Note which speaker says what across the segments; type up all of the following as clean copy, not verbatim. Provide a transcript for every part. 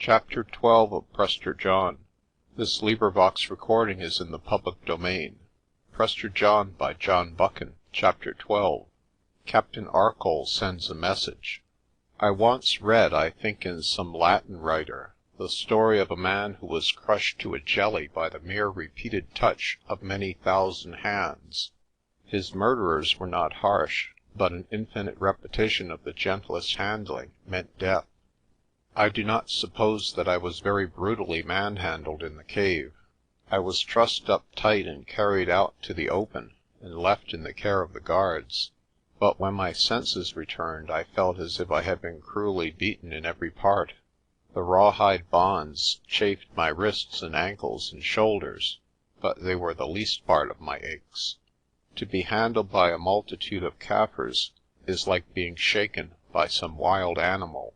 Speaker 1: Chapter 12 of Prester John. This recording is in the public domain. Prester John by John Buchan. Chapter 12. Captain Arcoll sends a message. I once read, I think in some Latin writer, the story of a man who was crushed to a jelly by the mere repeated touch of many thousand hands. His murderers were not harsh, but an infinite repetition of the gentlest handling meant death. I do not suppose that I was very brutally manhandled in the cave. I was trussed up tight and carried out to the open, and left in the care of the guards. But when my senses returned, I felt as if I had been cruelly beaten in every part. The rawhide bonds chafed my wrists and ankles and shoulders, but they were the least part of my aches. To be handled by a multitude of Kaffirs is like being shaken by some wild animal.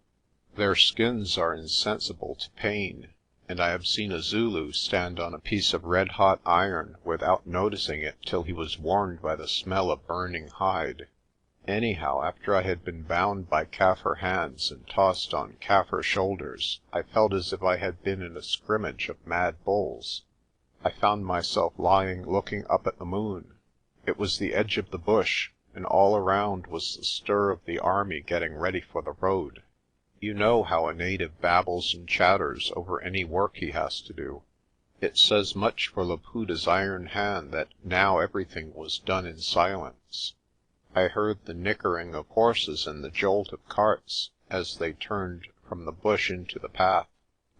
Speaker 1: Their skins are insensible to pain, and I have seen a Zulu stand on a piece of red-hot iron without noticing it till he was warned by the smell of burning hide. Anyhow, after I had been bound by Kaffir hands and tossed on Kaffir shoulders, I felt as if I had been in a scrimmage of mad bulls. I found myself lying looking up at the moon. It was the edge of the bush, and all around was the stir of the army getting ready for the road. You know how a native babbles and chatters over any work he has to do. It says much for Laputa's iron hand that now everything was done in silence. I heard the nickering of horses and the jolt of carts as they turned from the bush into the path.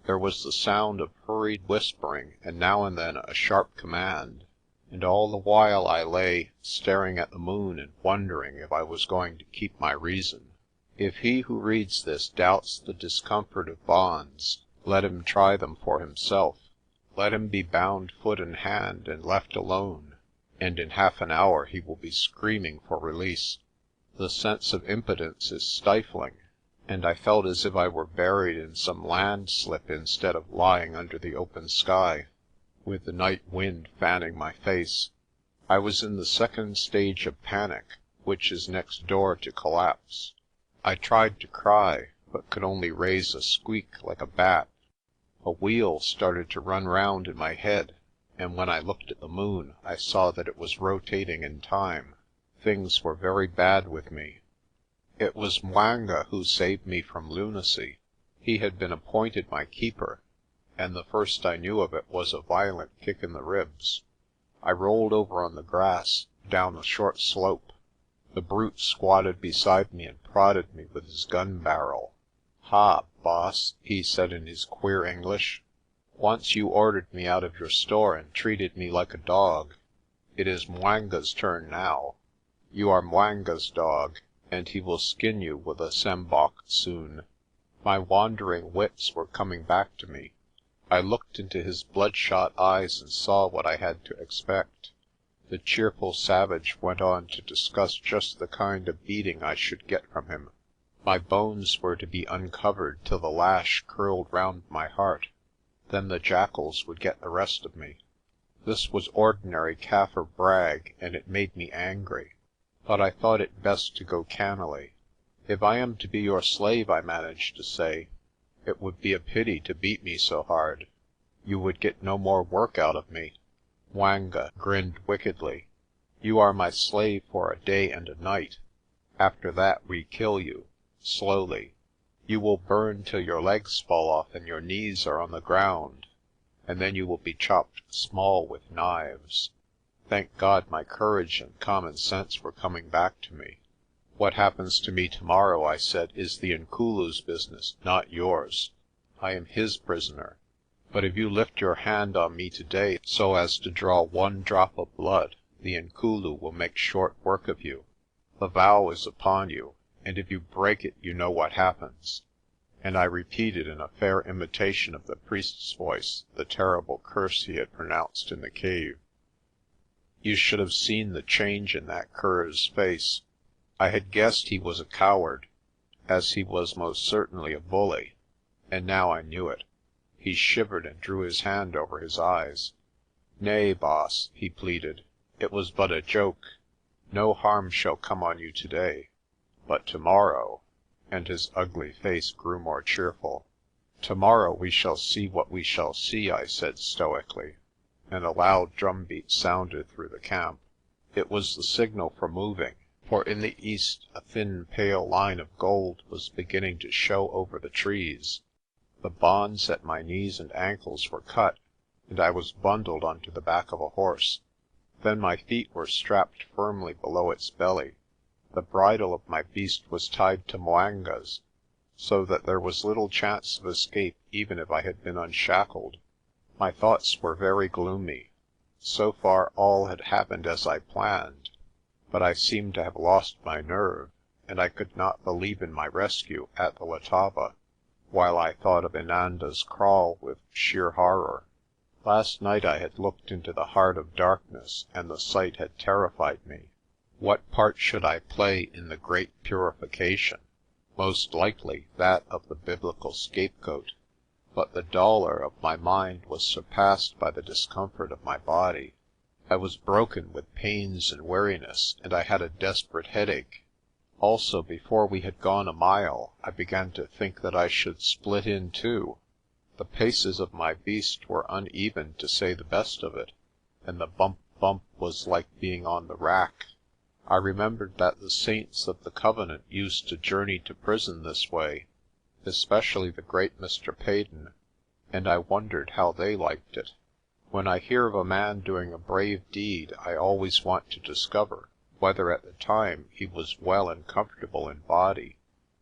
Speaker 1: There was the sound of hurried whispering and now and then a sharp command, and all the while I lay staring at the moon and wondering if I was going to keep my reason. If he who reads this doubts the discomfort of bonds, let him try them for himself. Let him be bound foot and hand and left alone, and in half an hour he will be screaming for release. The sense of impotence is stifling, and I felt as if I were buried in some landslip instead of lying under the open sky, with the night wind fanning my face. I was in the second stage of panic, which is next door to collapse. I tried to cry, but could only raise a squeak like a bat. A wheel started to run round in my head, and when I looked at the moon I saw that it was rotating in time. Things were very bad with me. It was Mwanga who saved me from lunacy. He had been appointed my keeper, and the first I knew of it was a violent kick in the ribs. I rolled over on the grass, down a short slope. The brute squatted beside me and prodded me with his gun barrel. "Ha, boss," he said in his queer English. "Once you ordered me out of your store and treated me like a dog. It is Mwanga's turn now. You are Mwanga's dog, and he will skin you with a sembok soon." My wandering wits were coming back to me. I looked into his bloodshot eyes and saw what I had to expect. The cheerful savage went on to discuss just the kind of beating I should get from him. My bones were to be uncovered till the lash curled round my heart. Then the jackals would get the rest of me. This was ordinary Kaffir brag, and it made me angry. But I thought it best to go cannily. "If I am to be your slave," I managed to say, "it would be a pity to beat me so hard. You would get no more work out of me." Mwanga grinned wickedly. "You are my slave for a day and a night. After that we kill you, slowly. You will burn till your legs fall off and your knees are on the ground, and then you will be chopped small with knives." Thank God my courage and common sense were coming back to me. "What happens to me tomorrow," I said, "is the Inkulu's business, not yours. I am his prisoner. But if you lift your hand on me today so as to draw one drop of blood, the Inkulu will make short work of you. The vow is upon you, and if you break it you know what happens." And I repeated in a fair imitation of the priest's voice the terrible curse he had pronounced in the cave. You should have seen the change in that cur's face. I had guessed he was a coward, as he was most certainly a bully, and now I knew it. He shivered and drew his hand over his eyes. "Nay, boss," he pleaded, "it was but a joke. No harm shall come on you today. But tomorrow," and his ugly face grew more cheerful, "Tomorrow we shall see what we shall see," I said stoically, and a loud drumbeat sounded through the camp. It was the signal for moving, for in the east a thin pale line of gold was beginning to show over the trees. The bonds at my knees and ankles were cut, and I was bundled onto the back of a horse. Then my feet were strapped firmly below its belly. The bridle of my beast was tied to 'Mwanga's, so that there was little chance of escape even if I had been unshackled. My thoughts were very gloomy. So far all had happened as I planned, but I seemed to have lost my nerve, and I could not believe in my rescue at the Letaba, while I thought of Inanda's Kraal with sheer horror. Last night I had looked into the heart of darkness, and the sight had terrified me. What part should I play in the great purification? Most likely that of the biblical scapegoat. But the dolour of my mind was surpassed by the discomfort of my body. I was broken with pains and weariness, and I had a desperate headache. Also, before we had gone a mile, I began to think that I should split in two. The paces of my beast were uneven, to say the best of it, and the bump bump was like being on the rack. I remembered that the saints of the Covenant used to journey to prison this way, especially the great Mr. Payton, and I wondered how they liked it. When I hear of a man doing a brave deed, I always want to discover whether at the time he was well and comfortable in body.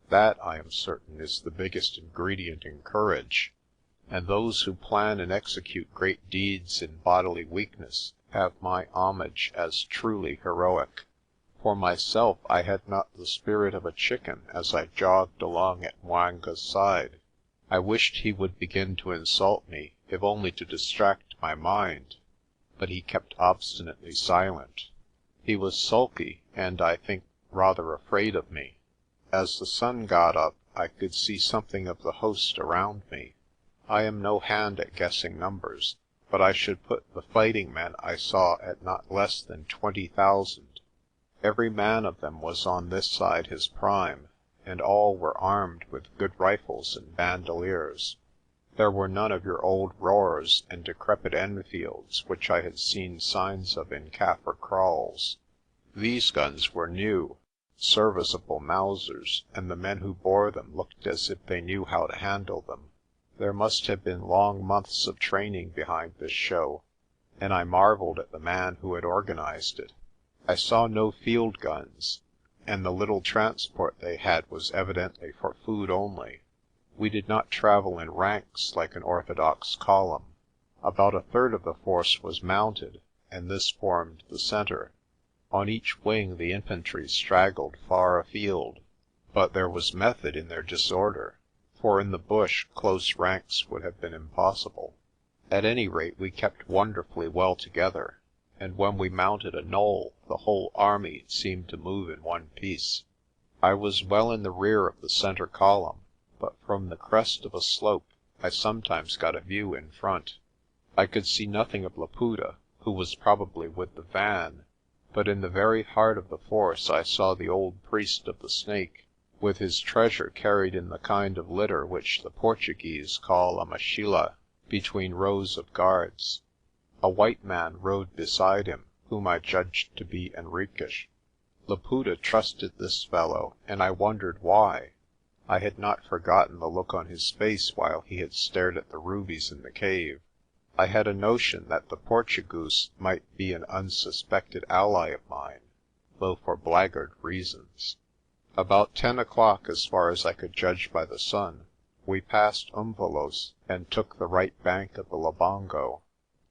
Speaker 1: That, I am certain, is the biggest ingredient in courage, and those who plan and execute great deeds in bodily weakness have my homage as truly heroic. For myself, I had not the spirit of a chicken as I jogged along at 'Mwanga's side. I wished he would begin to insult me, if only to distract my mind, but he kept obstinately silent. He was sulky, and, I think, rather afraid of me. As the sun got up, I could see something of the host around me. I am no hand at guessing numbers, but I should put the fighting men I saw at not less than 20,000. Every man of them was on this side his prime, and all were armed with good rifles and bandoliers. There were none of your old roers and decrepit Enfields which I had seen signs of in Kaffir kraals. These guns were new, serviceable Mausers, and the men who bore them looked as if they knew how to handle them. There must have been long months of training behind this show, and I marvelled at the man who had organized it. I saw no field guns, and the little transport they had was evidently for food only. We did not travel in ranks like an orthodox column. About a third of the force was mounted, and this formed the centre. On each wing the infantry straggled far afield, but there was method in their disorder, for in the bush close ranks would have been impossible. At any rate we kept wonderfully well together, and when we mounted a knoll the whole army seemed to move in one piece. I was well in the rear of the centre column, but from the crest of a slope I sometimes got a view in front. I could see nothing of Laputa, who was probably with the van, but in the very heart of the force I saw the old priest of the Snake, with his treasure carried in the kind of litter which the Portuguese call a mochila, between rows of guards. A white man rode beside him, whom I judged to be Henriques. Laputa trusted this fellow, and I wondered why. I had not forgotten the look on his face while he had stared at the rubies in the cave. I had a notion that the Portugoose might be an unsuspected ally of mine, though for blackguard reasons. About 10 o'clock, as far as I could judge by the sun, we passed Umvelos' and took the right bank of the Labongo.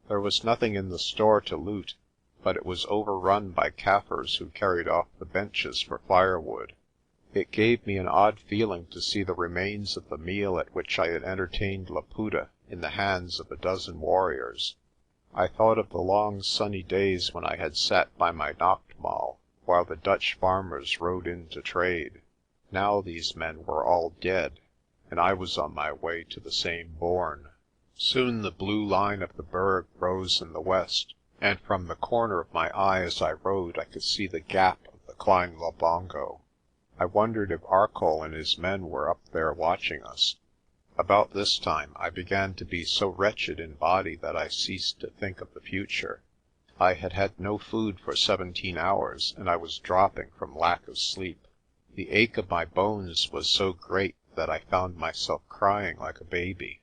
Speaker 1: There was nothing in the store to loot, but it was overrun by Kaffirs who carried off the benches for firewood. It gave me an odd feeling to see the remains of the meal at which I had entertained Laputa in the hands of a dozen warriors. I thought of the long sunny days when I had sat by my naachtmaal while the Dutch farmers rode in to trade. Now these men were all dead, and I was on my way to the same bourne. Soon the blue line of the Berg rose in the west, and from the corner of my eye as I rode I could see the gap of the Klein Labongo. I wondered if Arcoll and his men were up there watching us. About this time I began to be so wretched in body that I ceased to think of the future. I had had no food for 17 hours, and I was dropping from lack of sleep. The ache of my bones was so great that I found myself crying like a baby.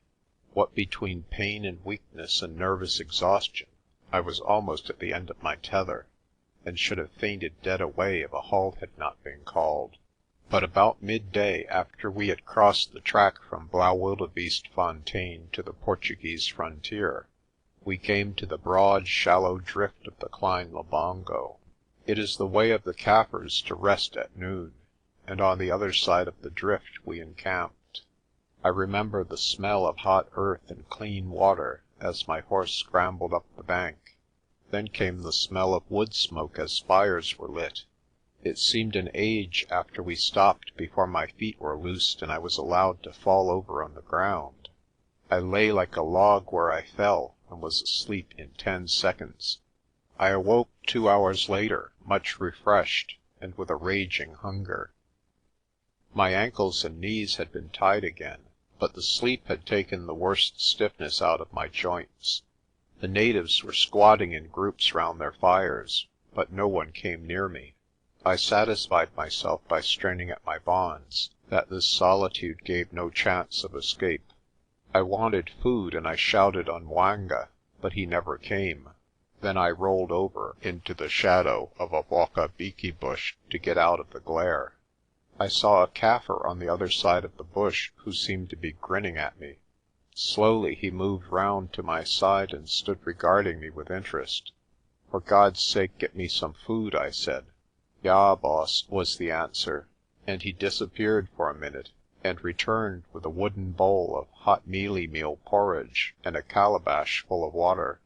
Speaker 1: What between pain and weakness and nervous exhaustion, I was almost at the end of my tether, and should have fainted dead away if a halt had not been called. But about midday, after we had crossed the track from Blaauwildebeestefontein to the Portuguese frontier, we came to the broad, shallow drift of the Klein Labongo. It is the way of the Kaffirs to rest at noon, and on the other side of the drift we encamped. I remember the smell of hot earth and clean water as my horse scrambled up the bank. Then came the smell of wood smoke as fires were lit. It seemed an age after we stopped before my feet were loosed and I was allowed to fall over on the ground. I lay like a log where I fell and was asleep in 10 seconds. I awoke 2 hours later, much refreshed and with a raging hunger. My ankles and knees had been tied again, but the sleep had taken the worst stiffness out of my joints. The natives were squatting in groups round their fires, but no one came near me. I satisfied myself by straining at my bonds, that this solitude gave no chance of escape. I wanted food and I shouted on 'Mwanga, but he never came. Then I rolled over into the shadow of a wakabiki bush to get out of the glare. I saw a Kaffir on the other side of the bush who seemed to be grinning at me. Slowly he moved round to my side and stood regarding me with interest. "For God's sake get me some food," I said. "Ja, boss," was the answer, and he disappeared for a minute, and returned with a wooden bowl of hot mealie meal porridge and a calabash full of water.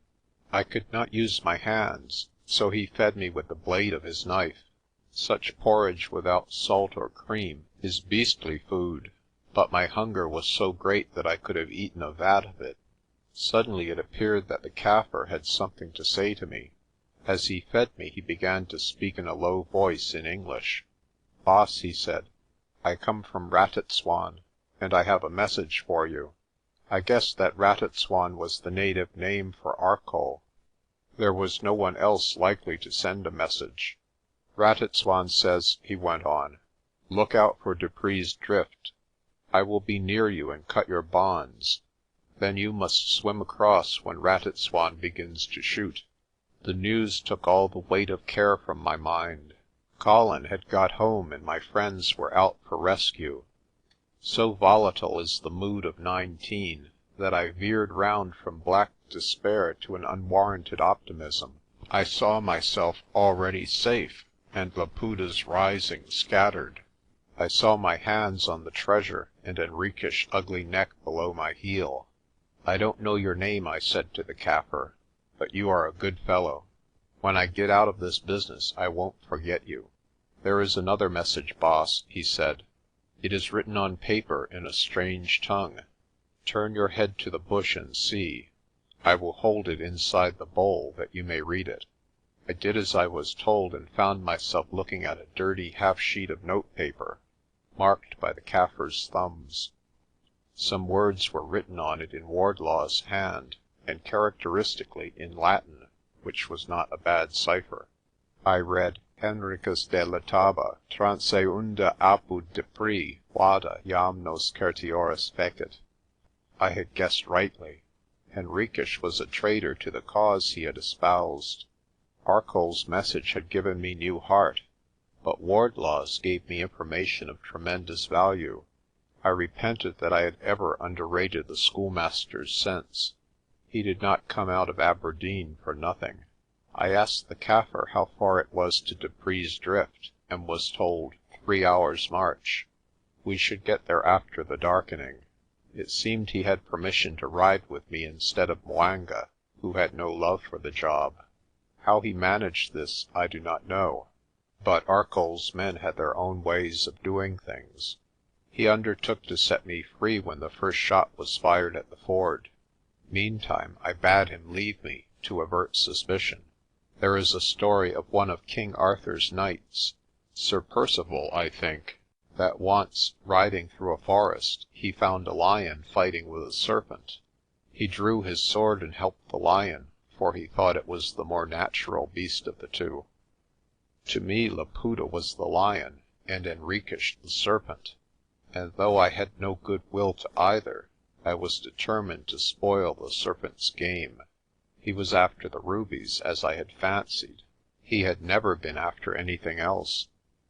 Speaker 1: I could not use my hands, so he fed me with the blade of his knife. Such porridge without salt or cream is beastly food, but my hunger was so great that I could have eaten a vat of it. Suddenly it appeared that the Kaffir had something to say to me. As he fed me he began to speak in a low voice in English. "Boss," he said, "I come from Ratitswan, and I have a message for you." I guessed that Ratitswan was the native name for Arcoll. There was no one else likely to send a message. "Ratitswan says," he went on, "look out for Dupree's Drift. I will be near you and cut your bonds. Then you must swim across when Ratitswan begins to shoot." The news took all the weight of care from my mind. Colin had got home and my friends were out for rescue. So volatile is the mood of 19 that I veered round from black despair to an unwarranted optimism. I saw myself already safe, and Laputa's rising scattered. I saw my hands on the treasure and Henriques' ugly neck below my heel. "I don't know your name," I said to the Kaffir, "but you are a good fellow. When I get out of this business I won't forget you." "There is another message, boss," he said. "It is written on paper in a strange tongue. Turn your head to the bush and see. I will hold it inside the bowl that you may read it." I did as I was told and found myself looking at a dirty half-sheet of notepaper, marked by the Kaffir's thumbs. Some words were written on it in Wardlaw's hand, and characteristically in Latin, which was not a bad cipher. I read, "Henriques de Letaba, transeunda apud Dupree, vada jam nos certioris fecit." I had guessed rightly. Henriques was a traitor to the cause he had espoused. Arcoll's message had given me new heart, but Wardlaw's gave me information of tremendous value. I repented that I had ever underrated the schoolmaster's sense. He did not come out of Aberdeen for nothing. I asked the Kaffir how far it was to Dupree's Drift, and was told 3 hours' march. We should get there after the darkening. It seemed he had permission to ride with me instead of 'Mwanga, who had no love for the job. How he managed this I do not know, but Arcoll's men had their own ways of doing things. He undertook to set me free when the first shot was fired at the ford. Meantime I bade him leave me, to avert suspicion. There is a story of one of King Arthur's knights, Sir Percival, I think, that once, riding through a forest, he found a lion fighting with a serpent. He drew his sword and helped the lion, for he thought it was the more natural beast of the two. To me Laputa was the lion, and Henriques the serpent, and though I had no good will to either, I was determined to spoil the serpent's game. He was after the rubies, as I had fancied. He had never been after anything else.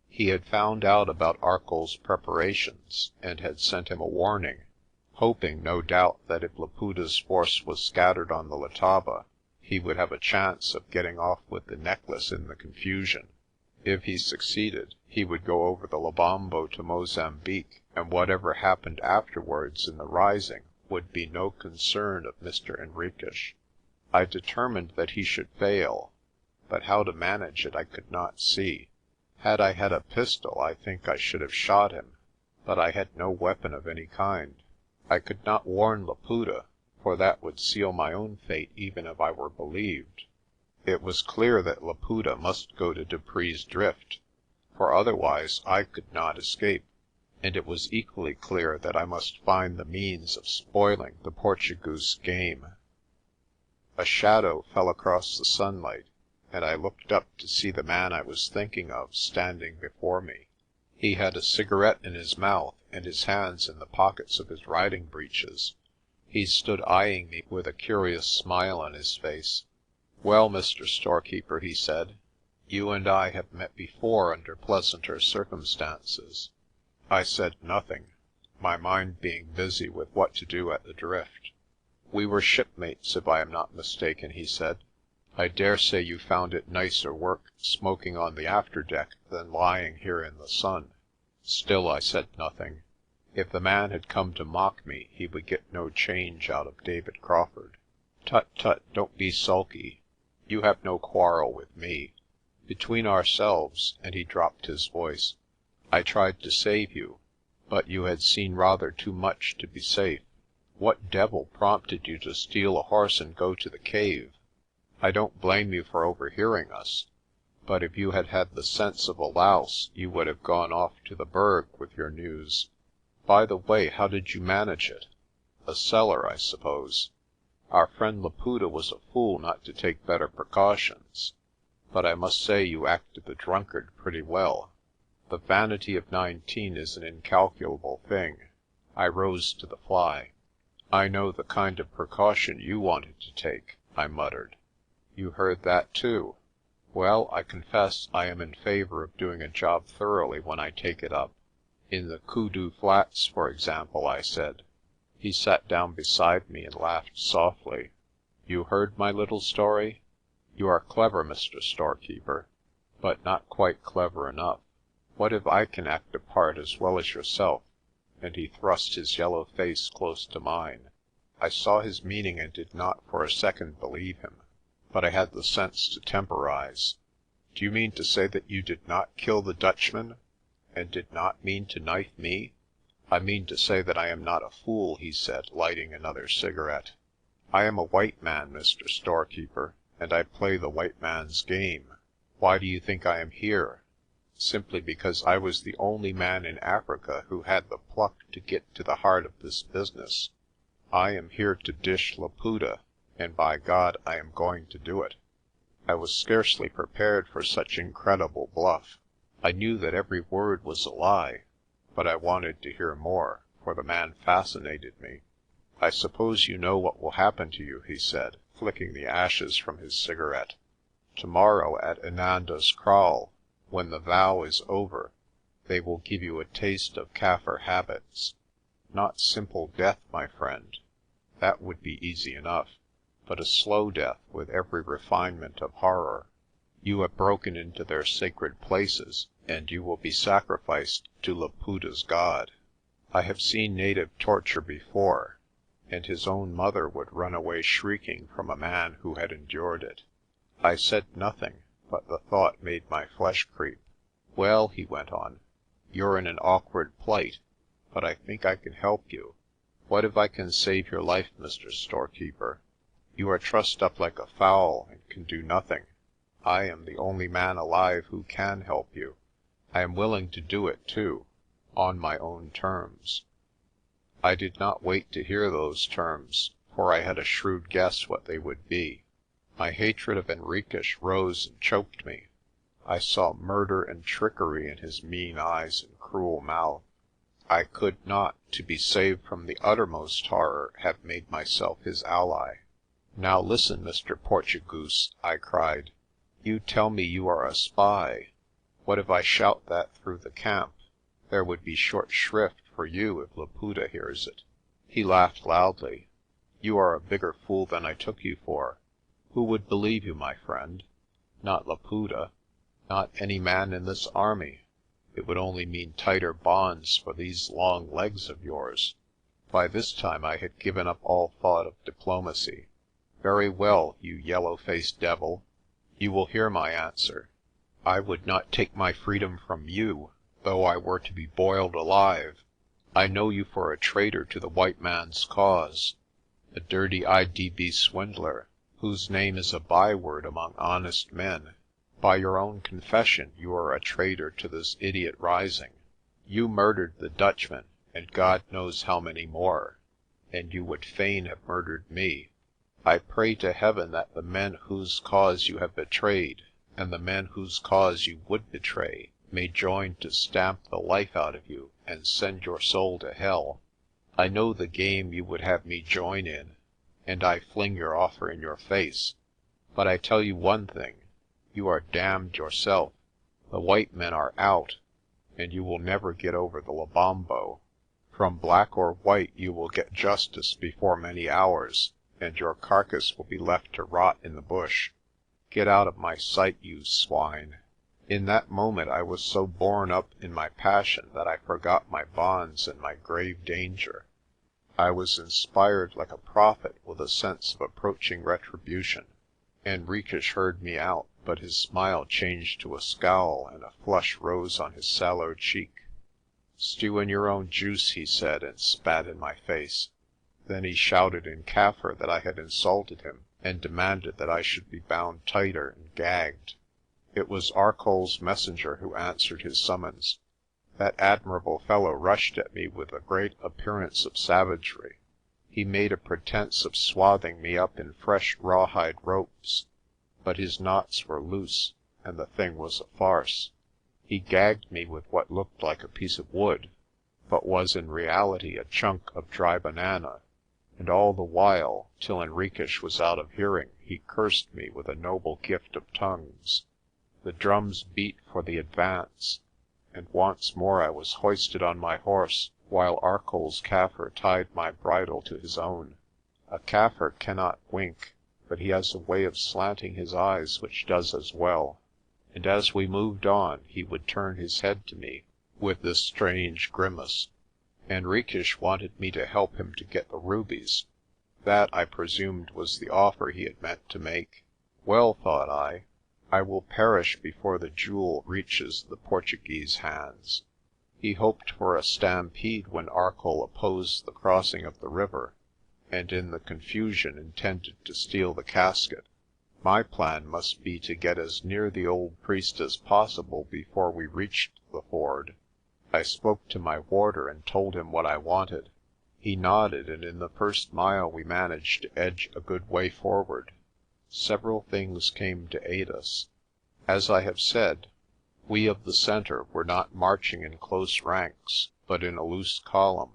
Speaker 1: He had found out about Arcoll's preparations, and had sent him a warning, hoping, no doubt, that if Laputa's force was scattered on the Letaba, he would have a chance of getting off with the necklace in the confusion. If he succeeded, he would go over the Lebombo to Mozambique, and whatever happened afterwards in the rising would be no concern of Mr. Henriques. I determined that he should fail, but how to manage it I could not see. Had I had a pistol, I think I should have shot him, but I had no weapon of any kind. I could not warn Laputa, for that would seal my own fate even if I were believed. It was clear that Laputa must go to Dupree's Drift, for otherwise I could not escape, and it was equally clear that I must find the means of spoiling the Portugoose game. A shadow fell across the sunlight, and I looked up to see the man I was thinking of standing before me. He had a cigarette in his mouth and his hands in the pockets of his riding breeches. He stood eyeing me with a curious smile on his face. "Well, Mr. Storekeeper," he said, "you and I have met before under pleasanter circumstances." I said nothing, my mind being busy with what to do at the Drift. "We were shipmates, if I am not mistaken," he said. "I dare say you found it nicer work smoking on the afterdeck than lying here in the sun." Still I said nothing. If the man had come to mock me, he would get no change out of David Crawford. "Tut, tut, don't be sulky. You have no quarrel with me. Between ourselves," and he dropped his voice, "I tried to save you, but you had seen rather too much to be safe. What devil prompted you to steal a horse and go to the cave? I don't blame you for overhearing us, but if you had had the sense of a louse, you would have gone off to the Berg with your news. By the way, how did you manage it? A cellar, I suppose. Our friend Laputa was a fool not to take better precautions, but I must say you acted the drunkard pretty well. The vanity of 19 is an incalculable thing." I rose to the fly. "I know the kind of precaution you wanted to take," I muttered. "You heard that too? Well, I confess I am in favour of doing a job thoroughly when I take it up. In the Kudu Flats, for example," I said. He sat down beside me and laughed softly. "You heard my little story? You are clever, Mr. Storekeeper, but not quite clever enough. What if I can act a part as well as yourself?" And he thrust his yellow face close to mine. I saw his meaning and did not for a second believe him, but I had the sense to temporize. "Do you mean to say that you did not kill the Dutchman, and did not mean to knife me?" "I mean to say that I am not a fool," he said, lighting another cigarette. "I am a white man, Mr. Storekeeper, and I play the white man's game. Why do you think I am here? Simply because I was the only man in Africa who had the pluck to get to the heart of this business. I am here to dish Laputa, and by God I am going to do it." I was scarcely prepared for such incredible bluff. I knew that every word was a lie, but I wanted to hear more, for the man fascinated me. "I suppose you know what will happen to you," he said, flicking the ashes from his cigarette. "Tomorrow at Inanda's Kraal, when the vow is over, they will give you a taste of Kaffir habits. Not simple death, my friend. That would be easy enough, but a slow death with every refinement of horror. You have broken into their sacred places, and you will be sacrificed to Laputa's god. I have seen native torture before, and his own mother would run away shrieking from a man who had endured it." I said nothing, but the thought made my flesh creep. "Well," he went on, "you're in an awkward plight, but I think I can help you. What if I can save your life, Mr. Storekeeper? You are trussed up like a fowl and can do nothing. I am the only man alive who can help you. I am willing to do it too. on my own terms. I did not wait to hear those terms, for I had a shrewd guess what they would be. My hatred of Henriques rose and choked me. I saw murder and trickery in his mean eyes and cruel mouth. I could not, to be saved from the uttermost horror, have made myself his ally. "Now listen, Mr. Portugoose," I cried. "You tell me you are a spy. What if I shout that through the camp? There would be short shrift for you if Laputa hears it." He laughed loudly. "You are a bigger fool than I took you for. Who would believe you, my friend? Not Laputa. Not any man in this army. It would only mean tighter bonds for these long legs of yours." By this time I had given up all thought of diplomacy. "Very well, you yellow-faced devil. You will hear my answer. I would not take my freedom from you, though I were to be boiled alive. I know you for a traitor to the white man's cause, a dirty IDB swindler, whose name is a byword among honest men. By your own confession, you are a traitor to this idiot rising. You murdered the Dutchman, and God knows how many more, and you would fain have murdered me. I pray to heaven that the men whose cause you have betrayed, and the men whose cause you would betray, may join to stamp the life out of you and send your soul to hell. I know the game you would have me join in, and I fling your offer in your face. But I tell you one thing, you are damned yourself. The white men are out, and you will never get over the Lebombo. From black or white you will get justice before many hours, and your carcass will be left to rot in the bush. Get out of my sight, you swine." In that moment I was so borne up in my passion that I forgot my bonds and my grave danger. I was inspired like a prophet with a sense of approaching retribution. Henriques heard me out, but his smile changed to a scowl and a flush rose on his sallow cheek. "Stew in your own juice," he said, and spat in my face. Then he shouted in Kaffir that I had insulted him, and demanded that I should be bound tighter and gagged. It was Arcoll's messenger who answered his summons. That admirable fellow rushed at me with a great appearance of savagery. He made a pretence of swathing me up in fresh rawhide ropes, but his knots were loose, and the thing was a farce. He gagged me with what looked like a piece of wood, but was in reality a chunk of dry banana, and all the while, till Henriques was out of hearing, he cursed me with a noble gift of tongues. The drums beat for the advance, and once more I was hoisted on my horse, while Arcoll's Kaffir tied my bridle to his own. A Kaffir cannot wink, but he has a way of slanting his eyes which does as well, and as we moved on he would turn his head to me with this strange grimace. Henriques wanted me to help him to get the rubies. That, I presumed, was the offer he had meant to make. Well, thought I will perish before the jewel reaches the Portuguese hands. He hoped for a stampede when Arcoll opposed the crossing of the river, and in the confusion intended to steal the casket. My plan must be to get as near the old priest as possible before we reached the ford. I spoke to my warder and told him what I wanted. He nodded, and in the first mile we managed to edge a good way forward. Several things came to aid us. As I have said, we of the centre were not marching in close ranks, but in a loose column,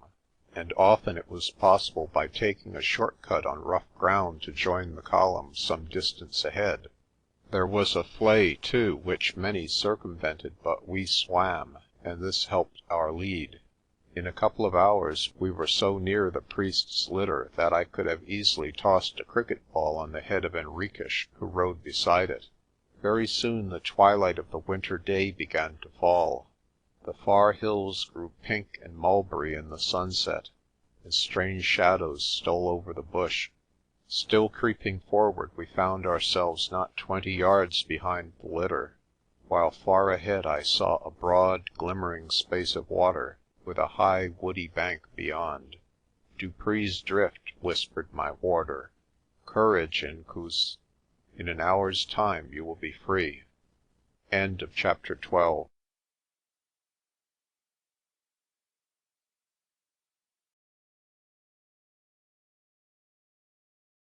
Speaker 1: and often it was possible by taking a short cut on rough ground to join the column some distance ahead. There was a flay, too, which many circumvented, but we swam, and this helped our lead. In a couple of hours we were so near the priest's litter that I could have easily tossed a cricket ball on the head of Henriques, who rode beside it. Very soon the twilight of the winter day began to fall. The far hills grew pink and mulberry in the sunset, and strange shadows stole over the bush. Still creeping forward, we found ourselves not 20 yards behind the litter, while far ahead I saw a broad, glimmering space of water, with a high, woody bank beyond. "Dupree's Drift," whispered my warder. "Courage, Inkoos. In an hour's time you will be free." Chapter 12